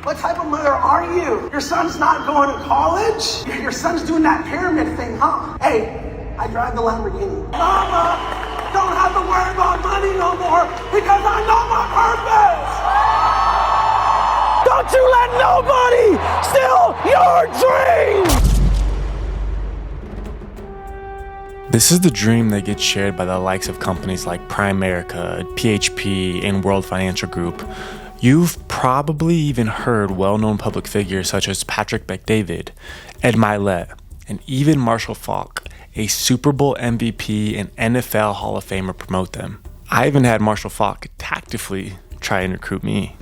What type of mother are you? Your son's not going to college? Your son's doing that pyramid thing, huh? Hey, I drive the Lamborghini. Mama, don't have to worry about money no more because I know my purpose. Don't you let nobody steal your dreams! This is the dream that gets shared by the likes of companies like Primerica, PHP, and World Financial Group. You've probably even heard well-known public figures such as Patrick Bet-David, Ed Mylett, and even Marshall Faulk, a Super Bowl MVP and NFL Hall of Famer, promote them. I even had Marshall Faulk tactfully try and recruit me.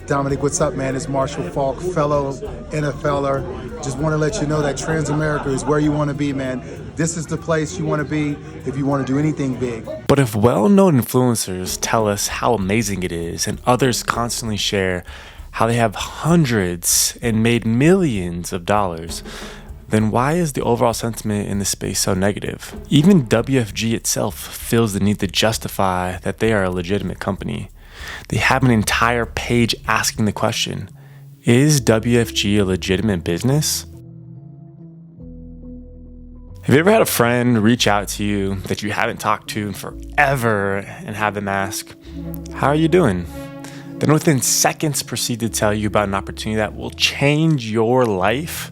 Dominic, what's up, man? It's Marshall Faulk, fellow NFLer. Just want to let you know that Transamerica is where you want to be, man. This is the place you want to be if you want to do anything big. But if well-known influencers tell us how amazing it is and others constantly share how they have hundreds and made millions of dollars, then why is the overall sentiment in the space so negative? Even WFG itself feels the need to justify that they are a legitimate company. They have an entire page asking the question, is WFG a legitimate business? Have you ever had a friend reach out to you that you haven't talked to in forever and have them ask, how are you doing? Then within seconds proceed to tell you about an opportunity that will change your life?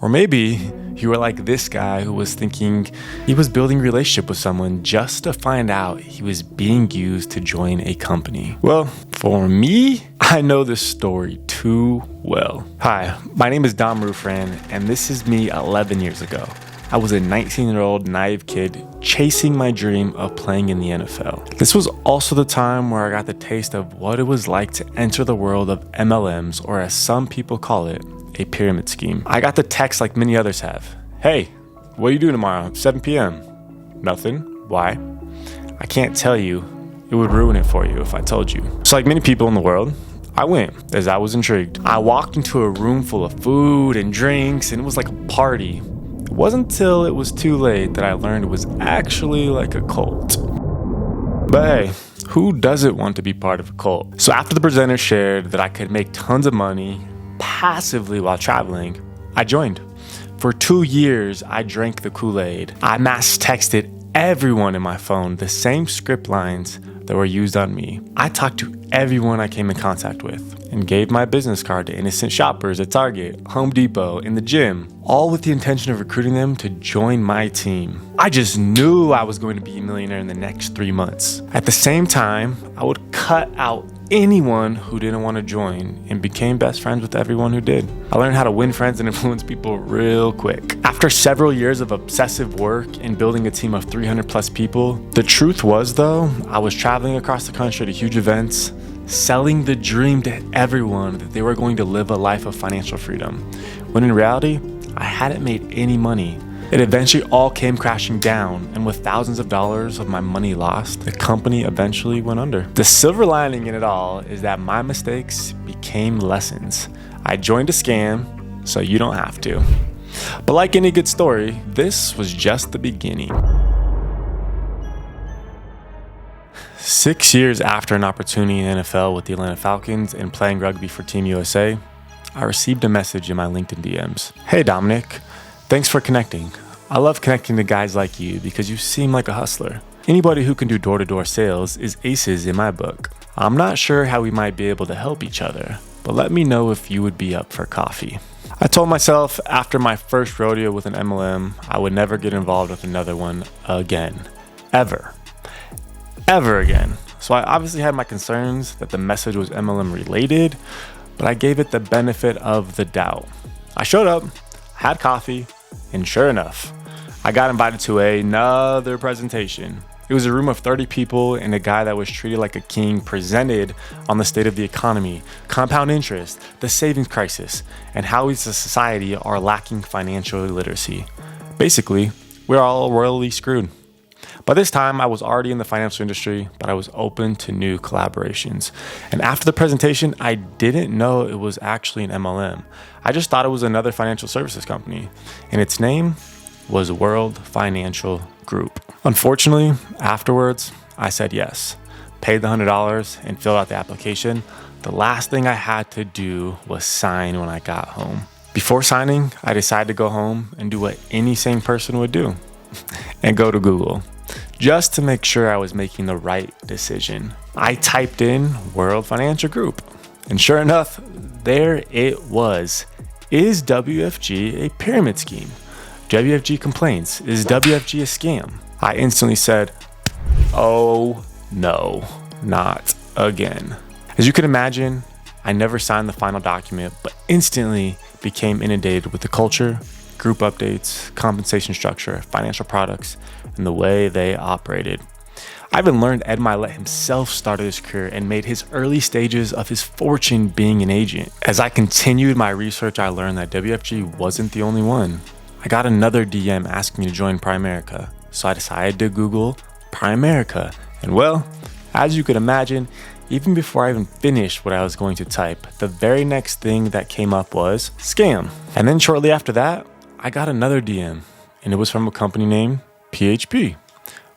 Or maybe you were like this guy who was thinking he was building a relationship with someone just to find out he was being used to join a company. Well, for me, I know this story too well. Hi, my name is Dom Rufran, and this is me 11 years ago. I was a 19-year-old naive kid chasing my dream of playing in the NFL. This was also the time where I got the taste of what it was like to enter the world of MLMs, or as some people call it, a pyramid scheme. I got the text like many others have. Hey, what are you doing tomorrow? 7 p.m. Nothing. Why? I can't tell you. It would ruin it for you if I told you. So like many people in the world, I went as I was intrigued. I walked into a room full of food and drinks, and it was like a party. It wasn't until it was too late that I learned it was actually like a cult. But hey, who doesn't want to be part of a cult? So after the presenter shared that I could make tons of money passively while traveling, I joined. For 2 years, I drank the Kool-Aid. I mass texted everyone in my phone the same script lines that were used on me. I talked to everyone I came in contact with and gave my business card to innocent shoppers at Target, Home Depot, in the gym, all with the intention of recruiting them to join my team. I just knew I was going to be a millionaire in the next 3 months. At the same time, I would cut out anyone who didn't want to join and became best friends with everyone who did. I learned how to win friends and influence people real quick. After several years of obsessive work and building a team of 300 plus people, the truth was though, I was traveling across the country to huge events, selling the dream to everyone that they were going to live a life of financial freedom, when in reality, I hadn't made any money. It eventually all came crashing down, and with thousands of dollars of my money lost, the company eventually went under. The silver lining in it all is that my mistakes became lessons. I joined a scam, so you don't have to. But like any good story, this was just the beginning. 6 years after an opportunity in the NFL with the Atlanta Falcons and playing rugby for Team USA, I received a message in my LinkedIn DMs. Hey Dominic, thanks for connecting. I love connecting to guys like you because you seem like a hustler. Anybody who can do door-to-door sales is aces in my book. I'm not sure how we might be able to help each other, but let me know if you would be up for coffee. I told myself after my first rodeo with an MLM, I would never get involved with another one again. Ever again. So I obviously had my concerns that the message was MLM related, but I gave it the benefit of the doubt. I showed up, had coffee, and sure enough, I got invited to another presentation. It was a room of 30 people, and a guy that was treated like a king presented on the state of the economy, compound interest, the savings crisis, and how we as a society are lacking financial literacy. Basically, we're all royally screwed. By this time, I was already in the financial industry, but I was open to new collaborations. And after the presentation, I didn't know it was actually an MLM. I just thought it was another financial services company, and its name was World Financial Group. Unfortunately, afterwards, I said yes. paid the $100, and filled out the application, the last thing I had to do was sign when I got home. Before signing, I decided to go home and do what any sane person would do and go to Google just to make sure I was making the right decision. I typed in World Financial Group, and sure enough, there it was. Is WFG a pyramid scheme? WFG complains. Is WFG a scam? I instantly said, oh no, not again. As you can imagine, I never signed the final document, but instantly became inundated with the culture, group updates, compensation structure, financial products, and the way they operated. I even learned Ed Mylett himself started his career and made his early stages of his fortune being an agent. As I continued my research, I learned that WFG wasn't the only one. I got another DM asking me to join Primerica, so I decided to Google Primerica. And well, as you could imagine, even before I even finished what I was going to type, the very next thing that came up was scam. And then shortly after that, I got another DM, and it was from a company named PHP,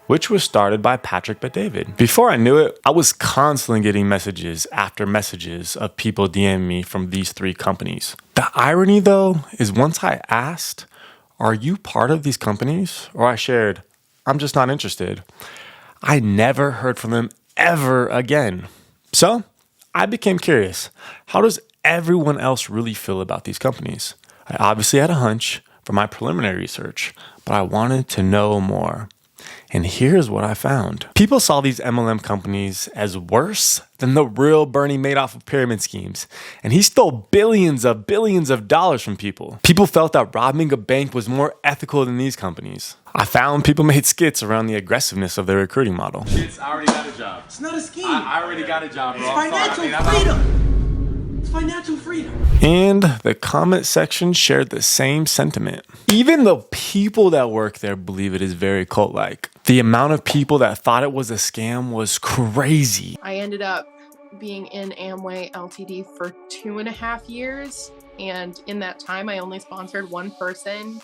which was started by Patrick Bet-David. Before I knew it, I was constantly getting messages after messages of people DMing me from these three companies. The irony though, is once I asked, are you part of these companies? Or I shared, I'm just not interested, I never heard from them ever again. So I became curious. How does everyone else really feel about these companies? I obviously had a hunch from my preliminary research, but I wanted to know more. And here's what I found. People saw these MLM companies as worse than the real Bernie Madoff of pyramid schemes. And he stole billions of dollars from people. People felt that robbing a bank was more ethical than these companies. I found people made skits around the aggressiveness of their recruiting model. I already got a job. It's not a scheme. I already got a job, bro. It's financial freedom. It's financial freedom. And the comment section shared the same sentiment. Even the people that work there believe it is very cult-like. The amount of people that thought it was a scam was crazy. I ended up being in Amway Ltd for 2.5 years. And in that time, I only sponsored one person.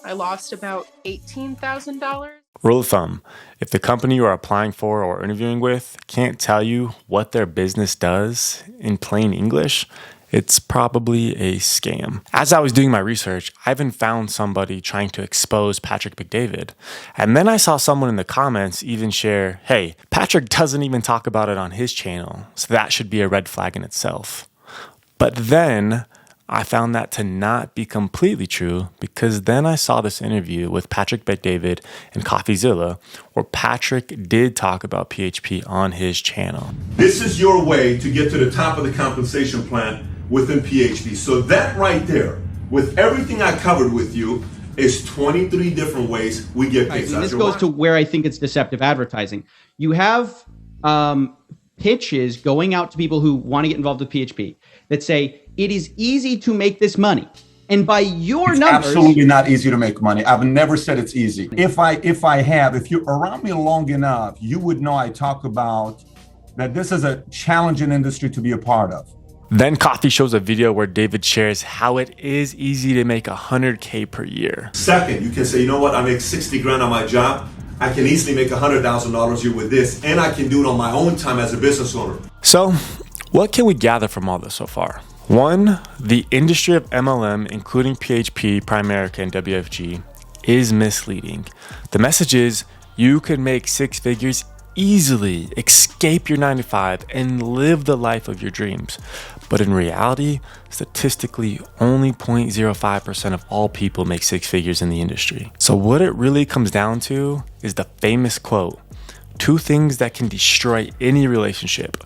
I lost about $18,000. Rule of thumb, if the company you are applying for or interviewing with can't tell you what their business does in plain English, it's probably a scam. As I was doing my research, I even found somebody trying to expose Patrick Bet-David. And then I saw someone in the comments even share, hey, Patrick doesn't even talk about it on his channel, so that should be a red flag in itself. But then I found that to not be completely true, because then I saw this interview with Patrick Bet-David and CoffeeZilla where Patrick did talk about PHP on his channel. This is your way to get to the top of the compensation plan within PHP. So that right there, with everything I covered with you, is 23 different ways we get paid. This goes to where I think it's deceptive advertising. You have pitches going out to people who want to get involved with PHP that say, it is easy to make this money. And by your numbers, absolutely not easy to make money. I've never said it's easy. If you're around me long enough, you would know I talk about that this is a challenging industry to be a part of. Then Coffee shows a video where David shares how it is easy to make $100K per year. Second, you can say, you know what, I make 60 grand on my job. I can easily make $100,000 a year with this, and I can do it on my own time as a business owner. So what can we gather from all this so far? 1, the industry of MLM, including PHP, Primerica, and WFG, is misleading. The message is you can make 6 figures easily, escape your 9 to 5, and live the life of your dreams. But in reality, statistically, only 0.05% of all people make 6 figures in the industry. So what it really comes down to is the famous quote, 2 things that can destroy any relationship: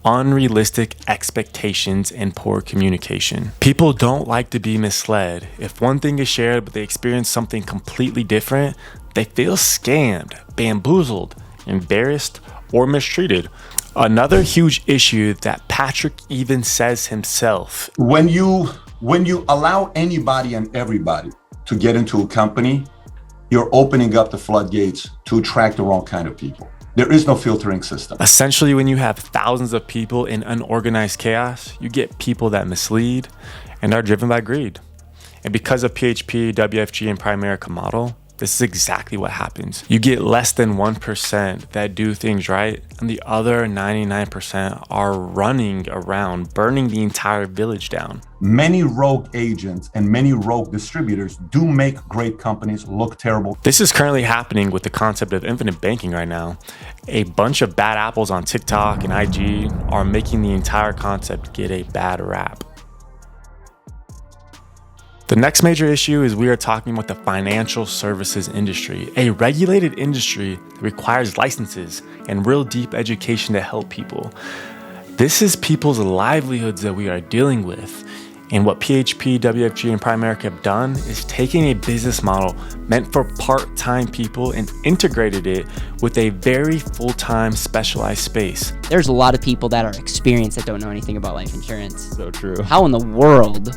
unrealistic expectations and poor communication. People don't like to be misled. If one thing is shared but they experience something completely different, they feel scammed, bamboozled, embarrassed, or mistreated. Another huge issue that Patrick even says himself. When you allow anybody and everybody to get into a company, you're opening up the floodgates to attract the wrong kind of people. There is no filtering system. Essentially, when you have thousands of people in unorganized chaos, you get people that mislead and are driven by greed. And because of PHP, WFG, and Primerica model, this is exactly what happens. You get less than 1% that do things right, and the other 99% are running around, burning the entire village down. Many rogue agents and many rogue distributors do make great companies look terrible. This is currently happening with the concept of infinite banking right now. A bunch of bad apples on TikTok and IG are making the entire concept get a bad rap. The next major issue is we are talking about the financial services industry, a regulated industry that requires licenses and real deep education to help people. This is people's livelihoods that we are dealing with. And what PHP, WFG, and Primerica have done is taking a business model meant for part-time people and integrated it with a very full-time specialized space. There's a lot of people that are experienced that don't know anything about life insurance. So true. How in the world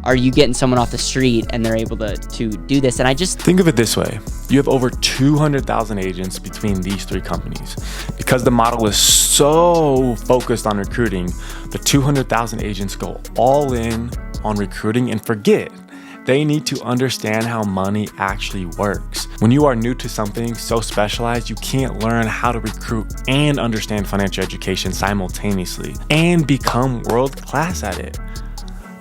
are you getting someone off the street and they're able to do this? And I just think of it this way. You have over 200,000 agents between these three companies. Because the model is so focused on recruiting, the 200,000 agents go all in on recruiting and forget they need to understand how money actually works. When you are new to something so specialized, you can't learn how to recruit and understand financial education simultaneously and become world class at it.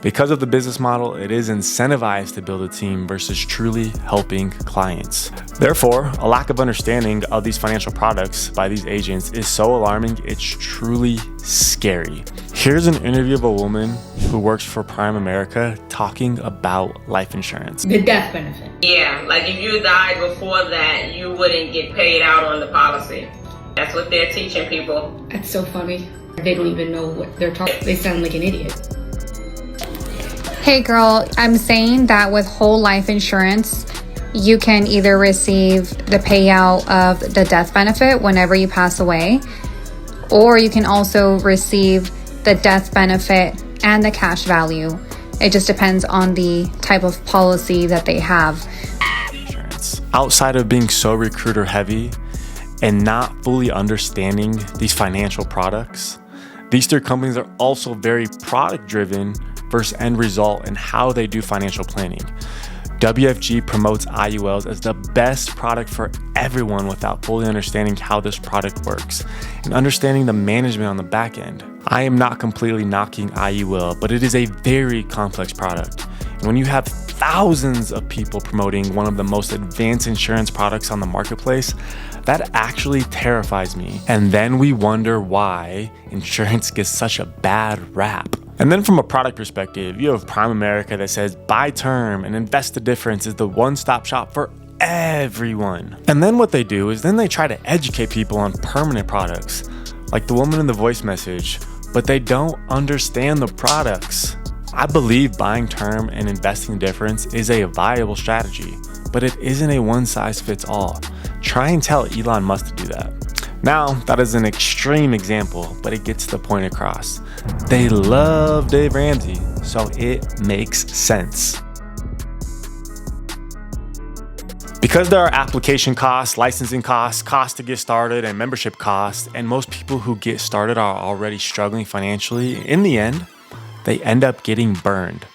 Because of the business model, it is incentivized to build a team versus truly helping clients. Therefore, a lack of understanding of these financial products by these agents is so alarming, it's truly scary. Here's an interview of a woman who works for Primerica talking about life insurance. The death benefit. Yeah, like if you died before that, you wouldn't get paid out on the policy. That's what they're teaching people. That's so funny. They don't even know what they're talking. They sound like an idiot. Hey girl, I'm saying that with whole life insurance, you can either receive the payout of the death benefit whenever you pass away, or you can also receive the death benefit and the cash value. It just depends on the type of policy that they have. Insurance. Outside of being so recruiter heavy and not fully understanding these financial products, these three companies are also very product driven versus end result and how they do financial planning. WFG promotes IULs as the best product for everyone without fully understanding how this product works and understanding the management on the back end. I am not completely knocking IUL, but it is a very complex product. And when you have thousands of people promoting one of the most advanced insurance products on the marketplace, that actually terrifies me. And then we wonder why insurance gets such a bad rap. And then from a product perspective, you have Primerica that says buy term and invest the difference is the one-stop shop for everyone. And then what they do is then they try to educate people on permanent products, like the woman in the voice message, but they don't understand the products. I believe buying term and investing the difference is a viable strategy, but it isn't a one-size-fits-all. Try and tell Elon Musk to do that. Now, that is an extreme example, but it gets the point across. They love Dave Ramsey, so it makes sense. Because there are application costs, licensing costs, costs to get started, and membership costs, and most people who get started are already struggling financially, in the end, they end up getting burned.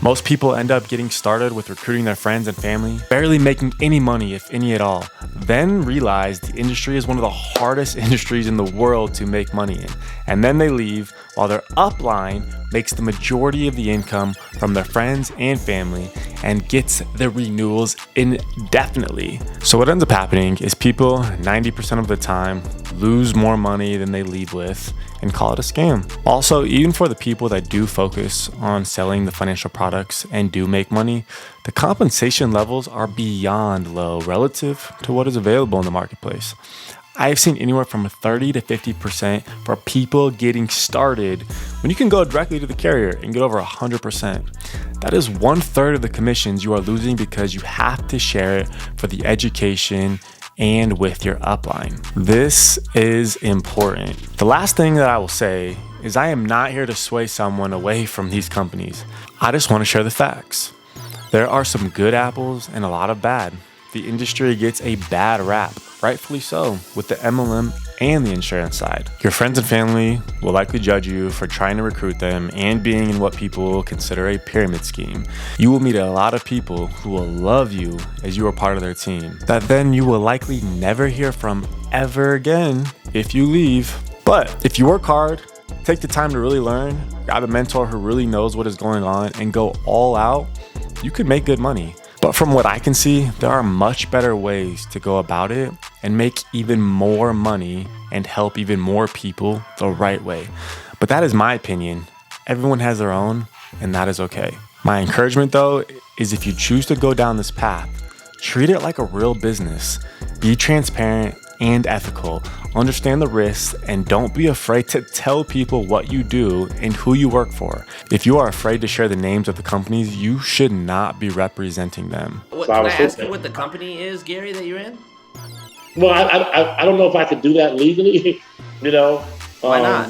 Most people end up getting started with recruiting their friends and family, barely making any money, if any at all, then realize the industry is one of the hardest industries in the world to make money in. And then they leave while their upline makes the majority of the income from their friends and family and gets the renewals indefinitely. So what ends up happening is people 90% of the time lose more money than they leave with and call it a scam. Also, even for the people that do focus on selling the financial products and do make money, the compensation levels are beyond low relative to what is available in the marketplace. I have seen anywhere from 30 to 50% for people getting started when you can go directly to the carrier and get over 100%. That is 1/3 of the commissions you are losing because you have to share it for the education and with your upline. This is important. The last thing that I will say is I am not here to sway someone away from these companies. I just want to share the facts. There are some good apples and a lot of bad. The industry gets a bad rap, rightfully so, with the MLM and the insurance side. Your friends and family will likely judge you for trying to recruit them and being in what people consider a pyramid scheme. You will meet a lot of people who will love you as you are part of their team, that then you will likely never hear from ever again if you leave. But if you work hard, take the time to really learn, grab a mentor who really knows what is going on, and go all out, you could make good money. But from what I can see, there are much better ways to go about it and make even more money and help even more people the right way. But that is my opinion. Everyone has their own, and that is okay. My encouragement, though, is if you choose to go down this path, treat it like a real business. Be transparent and ethical. Understand the risks and don't be afraid to tell people what you do and who you work for. If you are afraid to share the names of the companies, you should not be representing them. Can I ask you what the company is, Gary, that you're in? Well, I don't know if I could do that legally, Why not?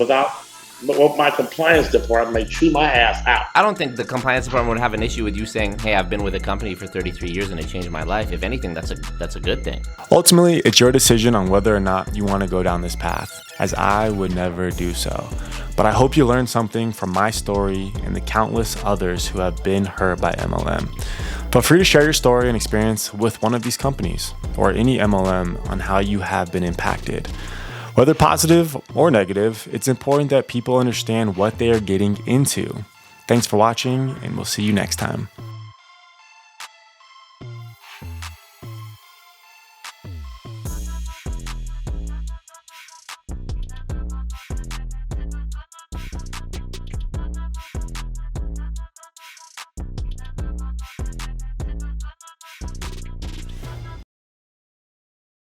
But my compliance department may chew my ass out. I don't think the compliance department would have an issue with you saying, hey, I've been with a company for 33 years and it changed my life. If anything, that's a good thing. Ultimately, it's your decision on whether or not you want to go down this path, as I would never do so. But I hope you learned something from my story and the countless others who have been hurt by MLM. Feel free to share your story and experience with one of these companies or any MLM on how you have been impacted. Whether positive or negative, it's important that people understand what they are getting into. Thanks for watching, and we'll see you next time.